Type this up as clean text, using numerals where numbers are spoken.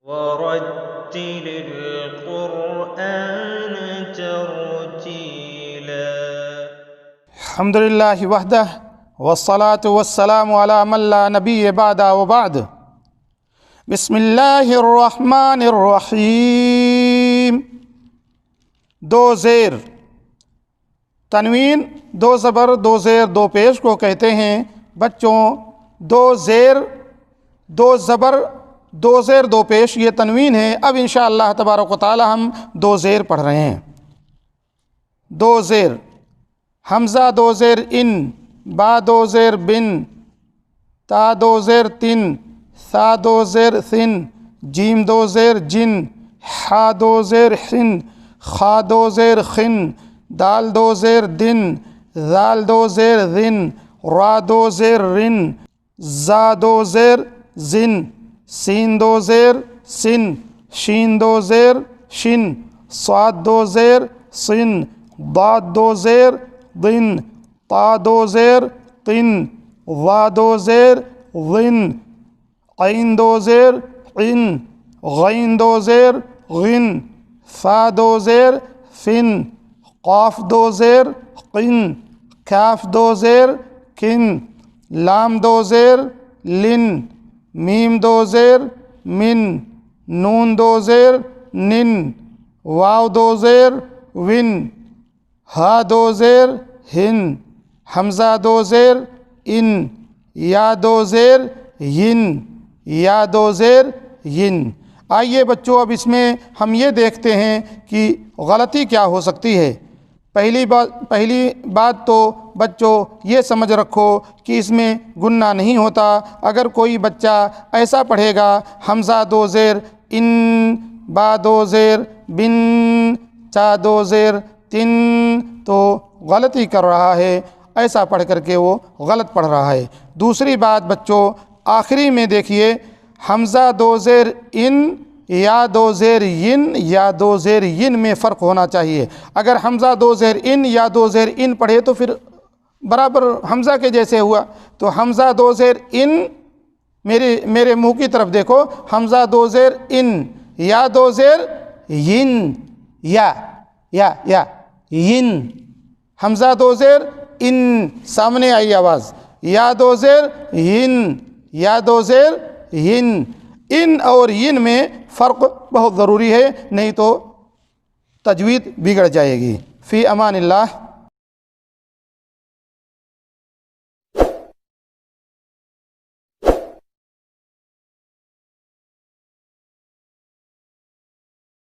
ورتل القرآن ترتیلا۔ الحمد للہ وحدہ والصلاة والسلام علی من لا نبی بعد وبعد۔ بسم اللہ الرحمن الرحیم۔ دو زیر، تنوین دو زبر دو زیر دو پیش کو کہتے ہیں۔ بچوں دو زیر دو زبر دو زیر دو پیش یہ تنوین ہے۔ اب انشاءاللہ تبارک و تعالی ہم دو زیر پڑھ رہے ہیں۔ دو زیر، حمزہ دو زیر ان، با دو زیر بن، تا دو زیر تن، ثا دو زیر ثن، جیم دو زیر جن، حا دو زیر حن، خا دو زیر خن، دال دو زیر دن، ذال دو زیر ذن، را دو زیر رن، زا دو زیر زن، سین دو زیر سن، شین دو زیر شن، صاد دو زیر صن، ضاد دو زیر ضن، طا دو زیر طن، ظا دو زیر ظن، عین دو زیر عن، غین دو زیر غن، فا دو زیر فن، قاف دو زیر قن، کاف دو زیر کن، لام دو زیر لن، میم دو زیر من، نون دو زیر نن، واو دو زیر ون، ہا دو زیر ہن، حمزہ دو زیر ان، یا دو زیر ین، یا دو زیر ین۔ آئیے بچوں اب اس میں ہم یہ دیکھتے ہیں کہ غلطی کیا ہو سکتی ہے۔ پہلی بات تو بچوں یہ سمجھ رکھو کہ اس میں گنہ نہیں ہوتا۔ اگر کوئی بچہ ایسا پڑھے گا حمزہ دو زیر ان، با دو زیر بن، چا دو زیر تن، تو غلطی کر رہا ہے، ایسا پڑھ کر کے وہ غلط پڑھ رہا ہے۔ دوسری بات بچوں آخری میں دیکھیے، حمزہ دو زیر ان یا دو زیر ین یا دو زیر ین میں فرق ہونا چاہیے۔ اگر حمزہ دو زیر ان یا دو زیر ان پڑھے تو پھر برابر حمزہ کے جیسے ہوا۔ تو حمزہ دو زیر ان، میرے منہ کی طرف دیکھو، حمزہ دو زیر ان یا دو زیر ین، یا ین، حمزہ دو زیر ان، سامنے آئی آواز، یا دو زیر ین، یا دو زیر ین۔ ان اور ین میں فرق بہت ضروری ہے، نہیں تو تجوید بگڑ جائے گی۔ فی امان اللہ۔